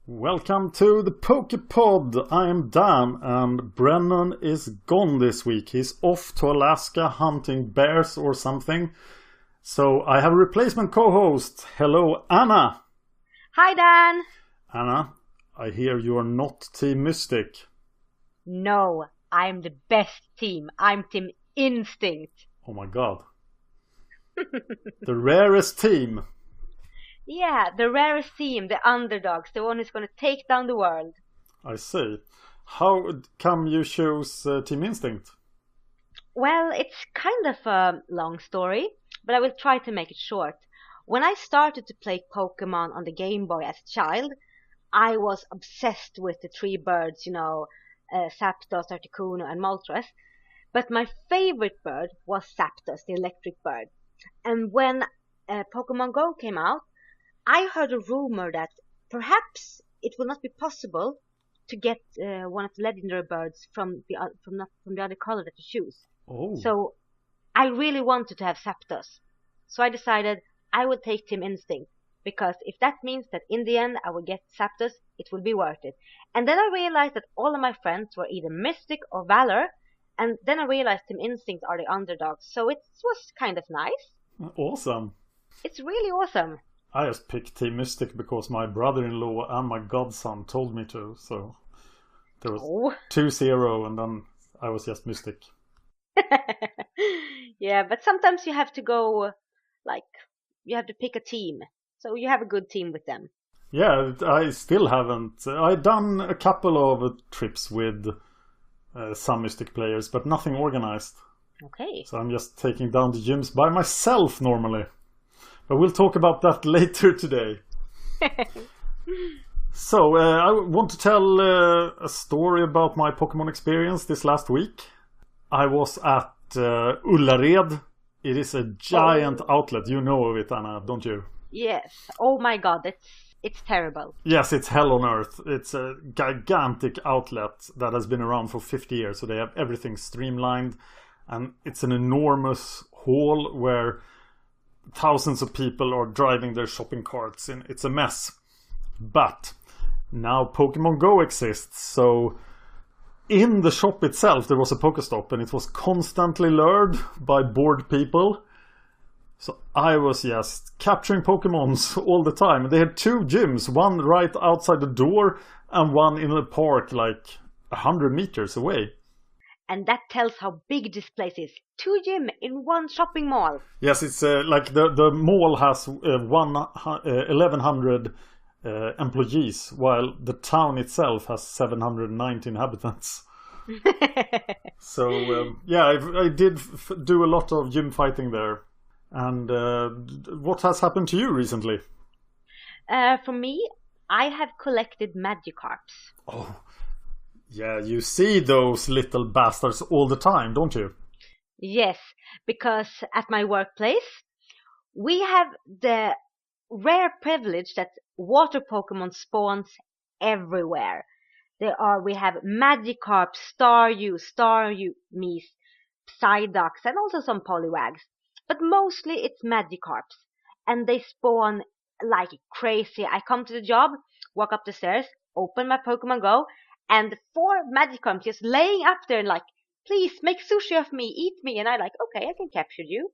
Welcome to the PokePod. I am Dan and Brennan is gone this week. He's off to Alaska hunting bears or something. So I have a replacement co-host. Hello, Anna. Hi, Dan. Anna, I hear you are not Team Mystic. No, I'm the best team. I'm Team Instinct. Oh my god. The rarest team. Yeah, the rarest team, the underdogs, the one who's going to take down the world. I see. How come you chose Team Instinct? Well, it's kind of a long story, but I will try to make it short. When I started to play Pokemon on the Game Boy as a child, I was obsessed with the three birds, Zapdos, Articuno, and Moltres. But my favorite bird was Zapdos, the electric bird. And when Pokemon Go came out, I heard a rumor that perhaps it will not be possible to get one of the legendary birds from the other color that you choose. Oh. So I really wanted to have Zapdos. So I decided I would take Team Instinct, because if that means that in the end I will get Zapdos, it will be worth it. And then I realized that all of my friends were either Mystic or Valor, and then I realized Team Instinct are the underdogs. So it was kind of nice. Awesome. It's really awesome. I just picked Team Mystic because my brother-in-law and my godson told me to. So there was 2-0 and then I was just Mystic. Yeah, but sometimes you have to go, you have to pick a team. So you have a good team with them. Yeah, I still haven't. I've done a couple of trips with some Mystic players, but nothing organized. Okay. So I'm just taking down the gyms by myself normally. But we'll talk about that later today. So, I want to tell a story about my Pokemon experience this last week. I was at Ullared. It is a giant outlet. You know of it, Anna, don't you? Yes. Oh my god, it's terrible. Yes, it's hell on earth. It's a gigantic outlet that has been around for 50 years. So they have everything streamlined. And it's an enormous hall where thousands of people are driving their shopping carts in. It's a mess. But now Pokemon Go exists. So in the shop itself there was a Pokestop and it was constantly lured by bored people. So I was just capturing Pokemons all the time. They had 2 gyms, one right outside the door and one in the park like 100 meters away. And that tells how big this place is. 2 gyms in one shopping mall. Yes, it's like the mall has 1,100 employees, while the town itself has 790 inhabitants. So, I did do a lot of gym fighting there. And what has happened to you recently? For me, I have collected Magikarps. Oh, yeah, you see those little bastards all the time, don't you? Yes, because at my workplace, we have the rare privilege that water Pokemon spawns everywhere. We have Magikarp, Staryu, Mies, Psyducks, and also some Poliwags. But mostly it's Magikarps. And they spawn like crazy. I come to the job, walk up the stairs, open my Pokemon Go, and 4 Magikarps just laying up there and like, please make sushi of me, eat me. And I like, okay, I can capture you.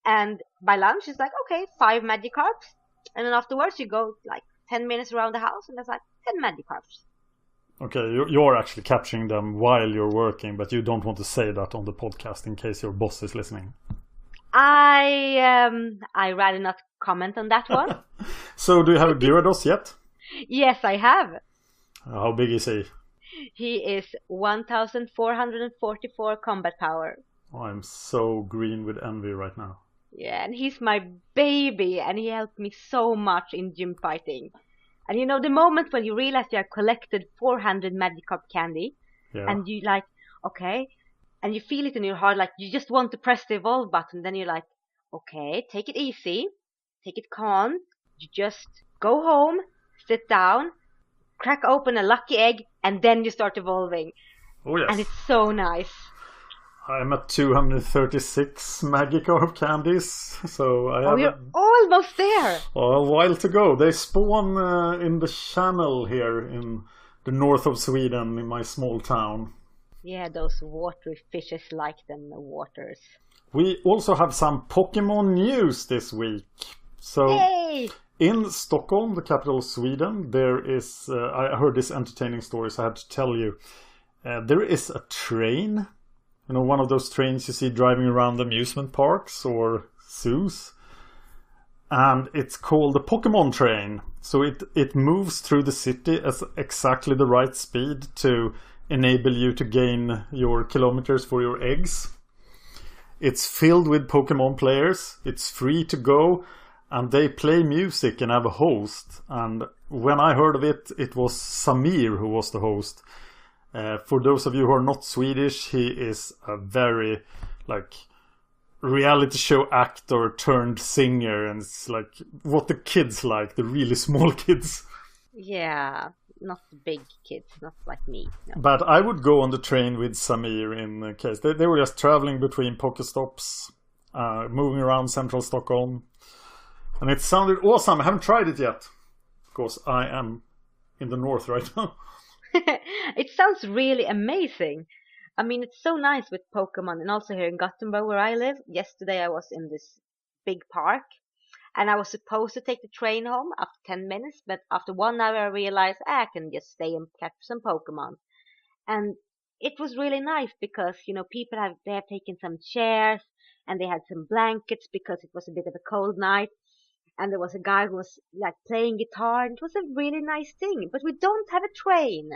And by lunch, it's like, okay, 5 Magikarps. And then afterwards, you go like 10 minutes around the house and there's like 10 Magikarps. Okay, you're actually capturing them while you're working, but you don't want to say that on the podcast in case your boss is listening. I rather not comment on that one. So, do you have a Gyarados yet? Yes, I have. How big is he? He is 1,444 combat power. Oh, I'm so green with envy right now. Yeah, and he's my baby, and he helped me so much in gym fighting. And you know, the moment when you realize you have collected 400 Magikarp candy, and you like, okay, and you feel it in your heart, like you just want to press the evolve button, then you're like, okay, take it easy, take it calm, you just go home, sit down, crack open a lucky egg, and then you start evolving. Oh yes. And it's so nice. I'm at 236 Magikarp candies, so I have you're almost there. a while to go. They spawn in the channel here in the north of Sweden, in my small town. Yeah, those watery fishes like them, the waters. We also have some Pokemon news this week. So, Yay! in Stockholm, the capital of Sweden, there is... I heard this entertaining story, so I had to tell you. There is a train. You know, one of those trains you see driving around amusement parks or zoos. And it's called the Pokemon train. So it moves through the city at exactly the right speed to enable you to gain your kilometers for your eggs. It's filled with Pokemon players. It's free to go. And they play music and have a host. And when I heard of it, it was Samir who was the host. For those of you who are not Swedish, he is a very, reality show actor turned singer. And it's like what the kids like, the really small kids. Yeah, not the big kids, not like me. No. But I would go on the train with Samir in case. They were just traveling between Pokestops, moving around central Stockholm. And it sounded awesome. I haven't tried it yet. Of course, I am in the north right now. It sounds really amazing. I mean, it's so nice with Pokemon. And also here in Gothenburg where I live. Yesterday I was in this big park. And I was supposed to take the train home after 10 minutes. But after 1 hour I realized I can just stay and catch some Pokemon. And it was really nice because, people have taken some chairs. And they had some blankets because it was a bit of a cold night. And there was a guy who was playing guitar. And it was a really nice thing. But we don't have a train.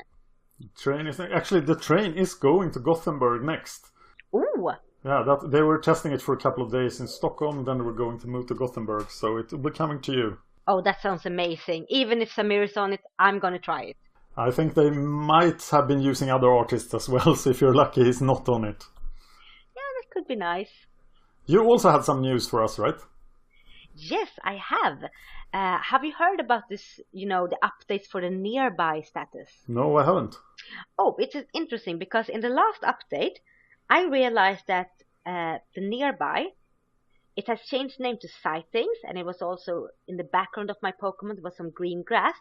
Actually, the train is going to Gothenburg next. Ooh. Yeah, they were testing it for a couple of days in Stockholm. Then they were going to move to Gothenburg. So it will be coming to you. Oh, that sounds amazing. Even if Samir is on it, I'm going to try it. I think they might have been using other artists as well. So if you're lucky, he's not on it. Yeah, that could be nice. You also had some news for us, right? Yes, I have. Have you heard about this, the updates for the nearby status? No, I haven't. Oh, it's interesting because in the last update, I realized that the nearby, it has changed name to sightings, and it was also in the background of my Pokemon, there was some green grass.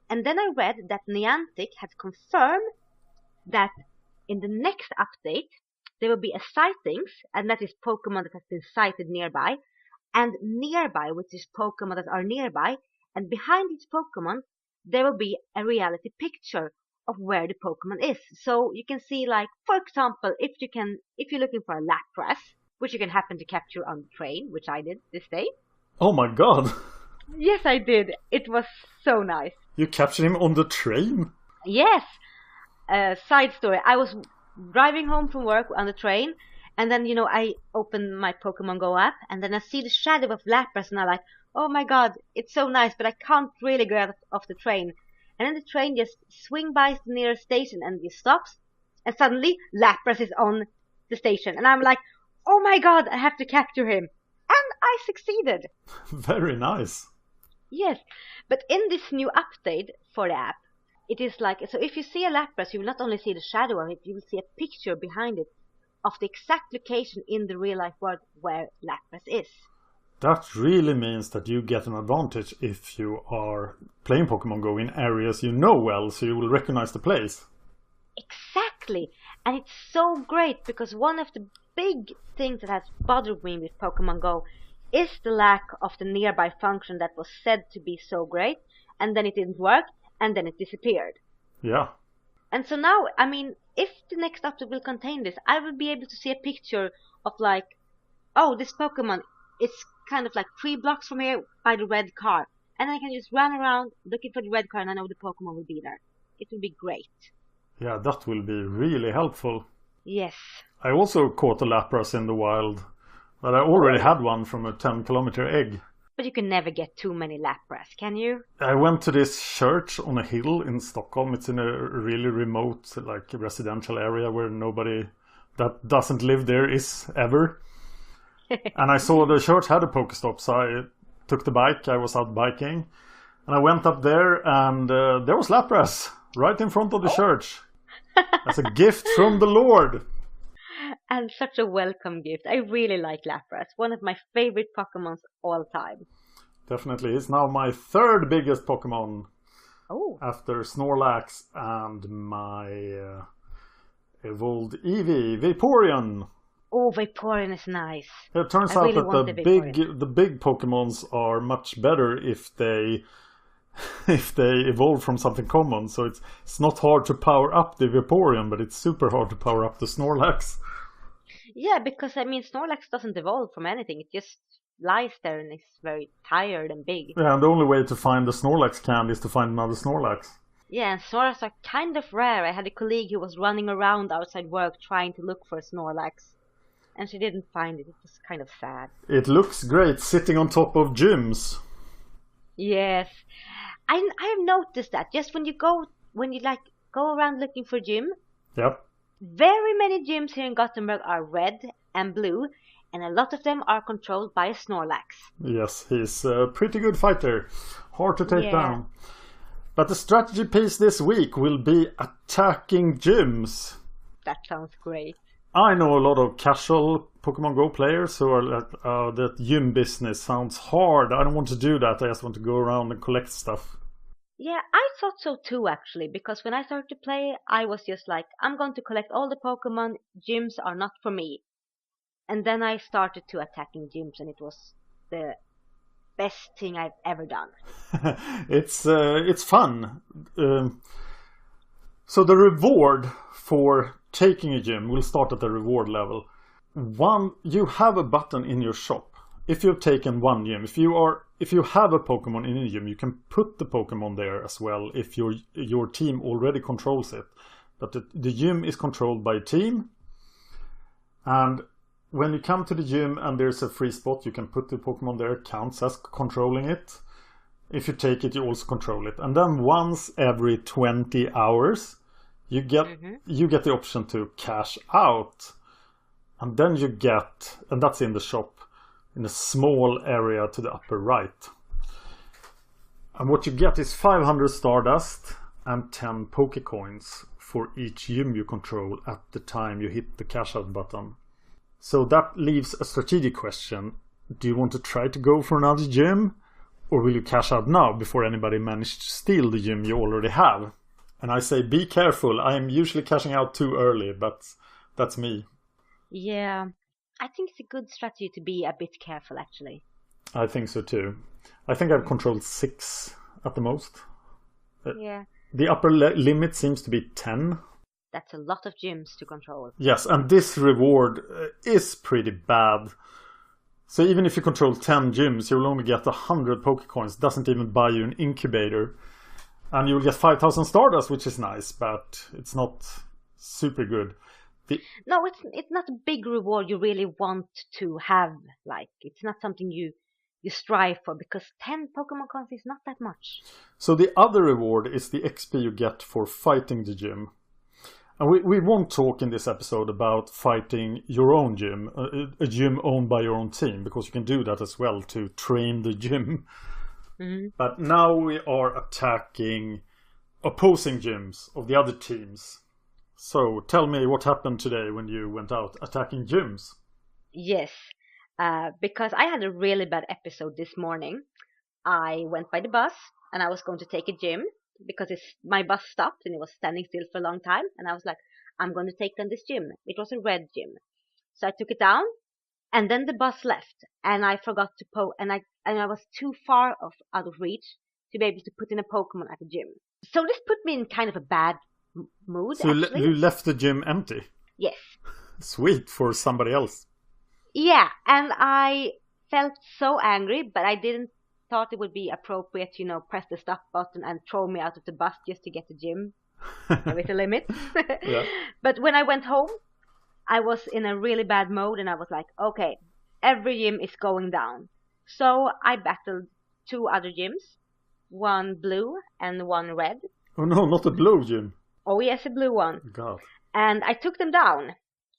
And then I read that Niantic had confirmed that in the next update, there will be a sightings, and that is Pokemon that has been sighted nearby. And nearby, which is Pokemon that are nearby, and behind each Pokemon, there will be a reality picture of where the Pokemon is. So you can see, for example, if you're looking for a Lapras, which you can happen to capture on the train, which I did this day. Oh my god! Yes, I did. It was so nice. You captured him on the train? Yes. Side story. I was driving home from work on the train. And then, I open my Pokemon Go app, and then I see the shadow of Lapras, and I'm like, oh my god, it's so nice, but I can't really get off the train. And then the train just swing by the nearest station, and it stops, and suddenly Lapras is on the station. And I'm like, oh my god, I have to capture him. And I succeeded. Very nice. Yes, but in this new update for the app, it is so if you see a Lapras, you will not only see the shadow of it, you will see a picture behind it of the exact location in the real life world where Lapras is. That really means that you get an advantage if you are playing Pokemon Go in areas you know well, so you will recognize the place. Exactly. And it's so great because one of the big things that has bothered me with Pokemon Go is the lack of the nearby function that was said to be so great, and then it didn't work, and then it disappeared. Yeah. And so now, if the next update will contain this, I will be able to see a picture of this Pokemon, it's kind of 3 blocks from here by the red car. And I can just run around looking for the red car and I know the Pokemon will be there. It will be great. Yeah, that will be really helpful. Yes. I also caught a Lapras in the wild, but I already had one from a 10-kilometer egg. But you can never get too many Lapras, can you? I went to this church on a hill in Stockholm. It's in a really remote, residential area where nobody that doesn't live there is ever. And I saw the church had a Pokestop, so I took the bike. I was out biking. And I went up there, and there was Lapras right in front of the church. As a gift from the Lord. And such a welcome gift. I really like Lapras. One of my favorite Pokemons all time. Definitely. He's now my third biggest Pokemon. Oh. After Snorlax and my evolved Eevee, Vaporeon. Oh, Vaporeon is nice. It turns out really that the big Pokemons are much better if they evolve from something common. So it's not hard to power up the Vaporeon, but it's super hard to power up the Snorlax. Yeah, because Snorlax doesn't evolve from anything. It just lies there and is very tired and big. Yeah, and the only way to find the Snorlax candy is to find another Snorlax. Yeah, and Snorlax are kind of rare. I had a colleague who was running around outside work trying to look for a Snorlax. And she didn't find it. It was kind of sad. It looks great sitting on top of gyms. Yes. I've noticed that just when you go around looking for gym. Yep. Very many gyms here in Gothenburg are red and blue, and a lot of them are controlled by a Snorlax. Yes, he's a pretty good fighter. Hard to take down. But the strategy piece this week will be attacking gyms. That sounds great. I know a lot of casual Pokemon Go players who are like, that gym business sounds hard. I don't want to do that. I just want to go around and collect stuff. Yeah, I thought so too, actually, because when I started to play, I was just like, I'm going to collect all the Pokemon. Gyms are not for me. And then I started to attacking gyms, and it was the best thing I've ever done. It's fun. So the reward for taking a gym will start at the reward level. You have a button in your shop. If you've taken one gym, if you have a Pokemon in a gym, you can put the Pokemon there as well if your team already controls it. But the gym is controlled by a team. And when you come to the gym and there's a free spot, you can put the Pokemon there. It counts as controlling it. If you take it, you also control it. And then once every 20 hours, you get the option to cash out. And then and that's in the shop, in a small area to the upper right. And what you get is 500 Stardust and 10 Pokecoins for each gym you control at the time you hit the cash out button. So that leaves a strategic question. Do you want to try to go for another gym? Or will you cash out now before anybody managed to steal the gym you already have? And I say be careful. I am usually cashing out too early, but that's me. Yeah, I think it's a good strategy to be a bit careful, actually. I think so too. I think I've controlled 6 at the most. Yeah. The upper limit seems to be 10. That's a lot of gyms to control. Yes, and this reward is pretty bad. So even if you control 10 gyms, you'll only get 100 Pokecoins. Doesn't even buy you an incubator. And you'll get 5,000 Stardust, which is nice, but it's not super good. No, it's not a big reward you really want to have. Like, it's not something you strive for, because 10 Pokemon coins is not that much. So the other reward is the XP you get for fighting the gym. And we won't talk in this episode about fighting your own gym, a gym owned by your own team, because you can do that as well to train the gym. Mm-hmm. But now we are attacking opposing gyms of the other teams. So tell me what happened today when you went out attacking gyms. Yes, because I had a really bad episode this morning. I went by the bus and I was going to take a gym because my bus stopped and it was standing still for a long time. And I was like, I'm going to take down this gym. It was a red gym. So I took it down and then the bus left and I forgot to and I was too far out of reach to be able to put in a Pokemon at the gym. So this put me in kind of a bad mood. So you left the gym empty? Yes. Sweet, for somebody else. Yeah, and I felt so angry, but I didn't thought it would be appropriate, press the stop button and throw me out of the bus just to get the gym. There is a limit. Yeah. But when I went home, I was in a really bad mode and I was like, okay, every gym is going down. So I battled 2 other gyms, one blue and one red. Oh no, not a blue gym. Oh yes, a blue one. God. And I took them down.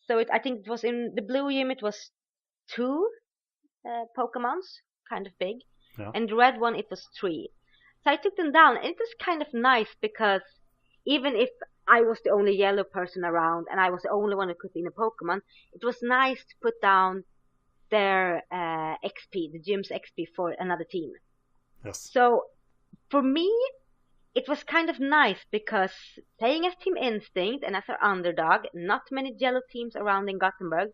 So I think it was in the blue gym, it was 2 Pokemons, kind of big. Yeah. And the red one, it was 3. So I took them down. And it was kind of nice because even if I was the only yellow person around, and I was the only one who could be in a Pokemon. It was nice to put down their XP, the gym's XP for another team. Yes. So for me, it was kind of nice because playing as Team Instinct and as an underdog, not many yellow teams around in Gothenburg,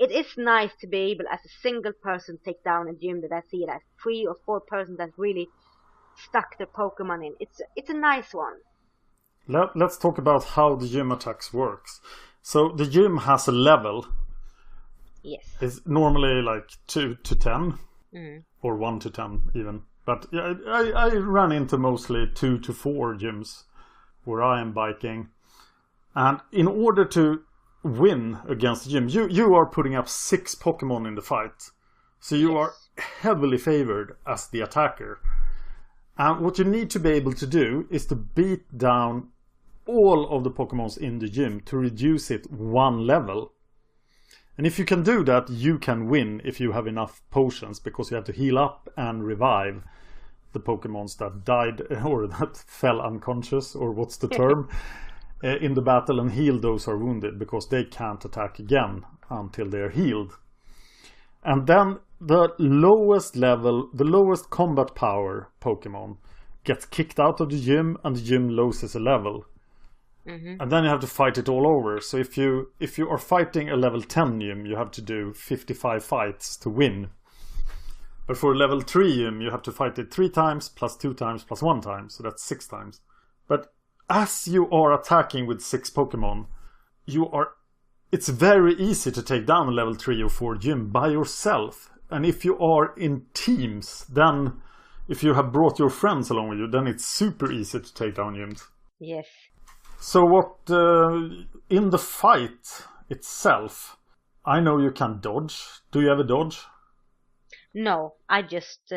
it is nice to be able as a single person take down a gym that I see it as 3 or 4 persons that really stuck their Pokemon in. It's a nice one. Let's talk about how the gym attacks works. So the gym has a level. Yes. It's normally like 2 to 10 or 1 to 10 even. But yeah, I run into mostly 2 to 4 gyms where I am biking. And in order to win against the gym, you are putting up 6 Pokemon in the fight. So you are heavily favored as the attacker. And what you need to be able to do is to beat down all of the Pokemons in the gym to reduce it 1 level. And if you can do that, you can win if you have enough potions, because you have to heal up and revive the Pokemons that died or that fell unconscious, or what's the term, in the battle, and heal those who are wounded, because they can't attack again until they are healed. And then the lowest level, the lowest combat power Pokemon gets kicked out of the gym, and the gym loses a level. And then you have to fight it all over. So if you are fighting a level 10 gym, you have to do 55 fights to win. But for a level 3 gym, you have to fight it 3 times, plus 2 times, plus 1 time. So that's 6 times. But as you are attacking with 6 Pokemon, it's very easy to take down a level 3 or 4 gym by yourself. And if you are in teams, then if you have brought your friends along with you, then it's super easy to take down gyms. Yes. So what, in the fight itself, I know you can dodge. Do you ever dodge? No, I just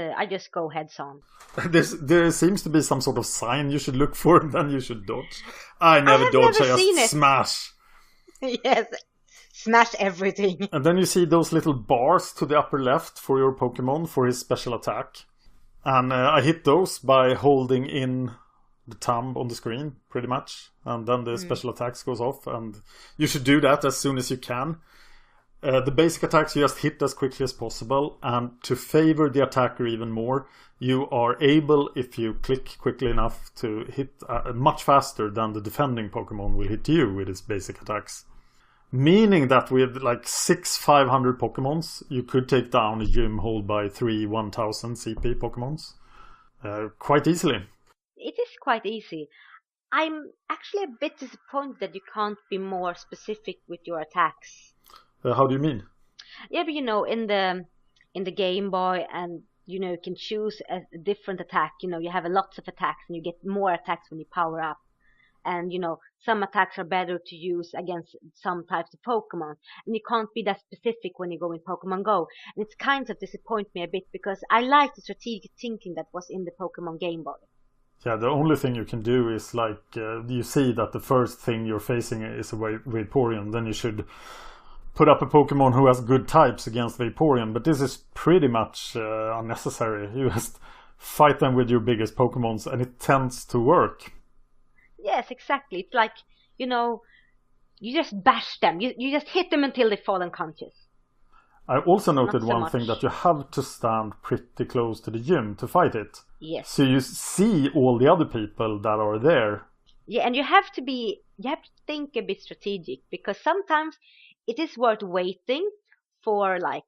go heads on. There seems to be some sort of sign you should look for, and then you should dodge. I never dodge, I just smash. Yes, smash everything. And then you see those little bars to the upper left for your Pokemon for his special attack. And I hit those by holding in the thumb on the screen, pretty much. And then the special attacks goes off, and you should do that as soon as you can. The basic attacks you just hit as quickly as possible, and to favor the attacker even more, you are able, if you click quickly enough, to hit much faster than the defending Pokemon will hit you with its basic attacks. Meaning that with like 500 Pokemons, you could take down a gym held by 3 1000 CP Pokemons quite easily. It is quite easy. I'm actually a bit disappointed that you can't be more specific with your attacks. How do you mean? Yeah, but in the Game Boy, and you can choose a different attack. You have lots of attacks, and you get more attacks when you power up. And some attacks are better to use against some types of Pokemon, and you can't be that specific when you go in Pokemon Go. And it's kind of disappoint me a bit, because I like the strategic thinking that was in the Pokemon Game Boy. Yeah, the only thing you can do is like you see that the first thing you're facing is a Vaporeon, then you should put up a Pokemon who has good types against Vaporeon. But this is pretty much unnecessary. You just fight them with your biggest Pokemons, and it tends to work. Yes, exactly. It's like, you just bash them. You just hit them until they fall unconscious. I also noted Not so one thing, much. that you have to stand pretty close to the gym to fight it. Yes. So you see all the other people that are there. Yeah, and you have to think a bit strategic, because sometimes it is worth waiting for like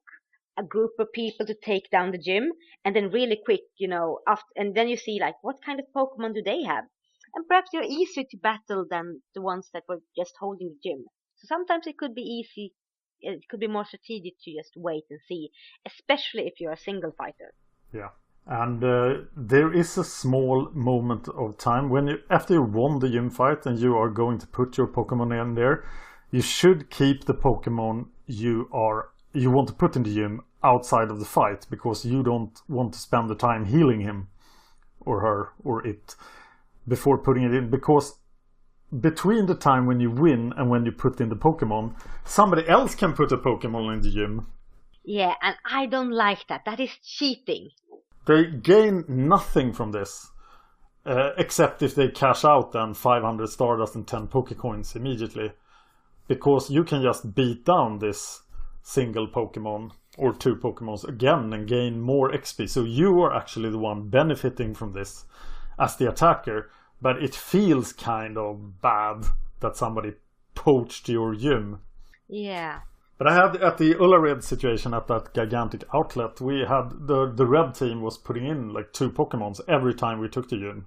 a group of people to take down the gym, and then really quick, and then you see like what kind of Pokemon do they have, and perhaps they're easier to battle than the ones that were just holding the gym. So sometimes it could be easy. It could be more strategic to just wait and see, especially if you're a single fighter. Yeah. And there is a small moment of time when after you won the gym fight and you are going to put your Pokemon in there, you should keep the Pokemon you want to put in the gym outside of the fight, because you don't want to spend the time healing him or her or it before putting it in, because between the time when you win and when you put in the Pokemon, somebody else can put a Pokemon in the gym. Yeah, and I don't like that. That is cheating. They gain nothing from this. Except if they cash out then 500 Stardust and 10 Pokecoins immediately. Because you can just beat down this single Pokemon or 2 Pokemons again and gain more XP. So you are actually the one benefiting from this as the attacker. But it feels kind of bad that somebody poached your gym. Yeah. But I had at the Ullared situation at that gigantic outlet, we had the red team was putting in like 2 Pokemons every time we took the gym.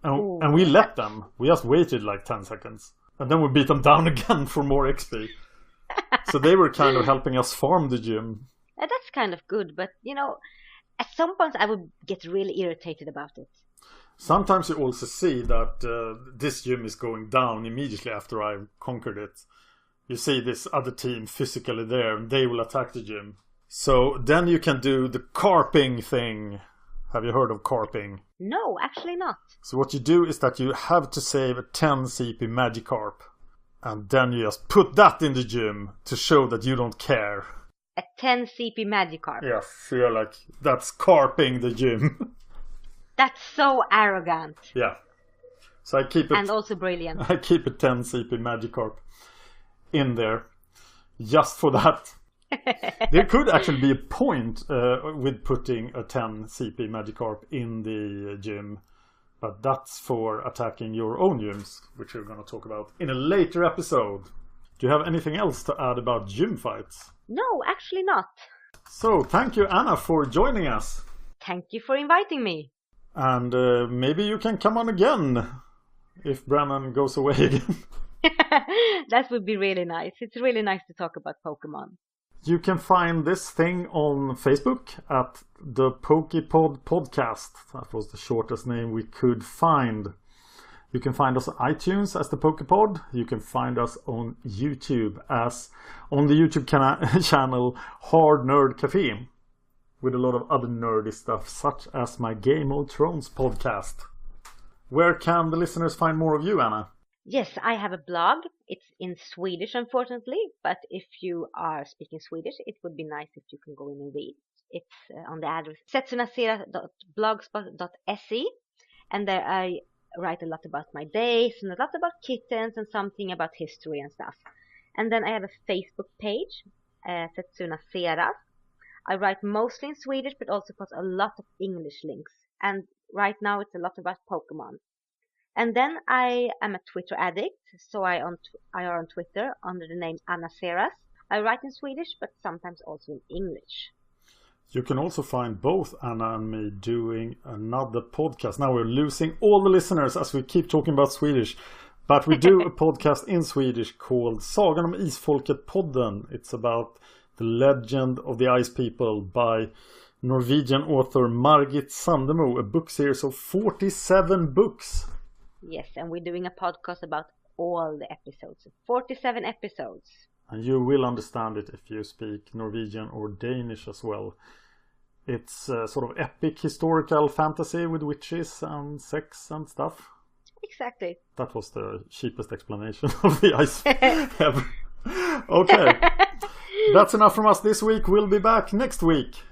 And we let them. We just waited like 10 seconds. And then we beat them down again for more XP. So they were kind of helping us farm the gym. That's kind of good, but at some point I would get really irritated about it. Sometimes you also see that this gym is going down immediately after I've conquered it. You see this other team physically there and they will attack the gym. So then you can do the carping thing. Have you heard of carping? No, actually not. So what you do is that you have to save a 10 CP Magikarp. And then you just put that in the gym to show that you don't care. A 10 CP Magikarp. Yes, so you're like, that's carping the gym. That's so arrogant. Yeah. So I keep it. And also brilliant. I keep a 10 CP Magikarp in there. Just for that. There could actually be a point with putting a 10 CP Magikarp in the gym. But that's for attacking your own gyms, which we're going to talk about in a later episode. Do you have anything else to add about gym fights? No, actually not. So, thank you, Anna, for joining us. Thank you for inviting me. And maybe you can come on again if Brennan goes away again. That would be really nice. It's really nice to talk about Pokemon. You can find this thing on Facebook at the PokePod podcast. That was the shortest name we could find. You can find us on iTunes as the PokePod. You can find us on YouTube as on the YouTube channel Hard Nerd Cafe, with a lot of other nerdy stuff, such as my Game of Thrones podcast. Where can the listeners find more of you, Anna? Yes, I have a blog. It's in Swedish, unfortunately, but if you are speaking Swedish, it would be nice if you can go in and read. It's on the address setsunasera.blogspot.se, and there I write a lot about my days and a lot about kittens and something about history and stuff. And then I have a Facebook page, Setsunasera. I write mostly in Swedish, but also put a lot of English links. And right now it's a lot about Pokemon. And then I am a Twitter addict, so I are on Twitter under the name Anna Seras. I write in Swedish, but sometimes also in English. You can also find both Anna and me doing another podcast. Now we're losing all the listeners as we keep talking about Swedish. But we do a podcast in Swedish called Sagan om Isfolket-podden. It's about the legend of the Ice People by Norwegian author Margit Sandemo. A book series of 47 books. Yes, and we're doing a podcast about all the episodes. 47 episodes. And you will understand it if you speak Norwegian or Danish as well. It's sort of epic historical fantasy with witches and sex and stuff. Exactly. That was the cheapest explanation of the ice ever. Okay. That's enough from us this week. We'll be back next week.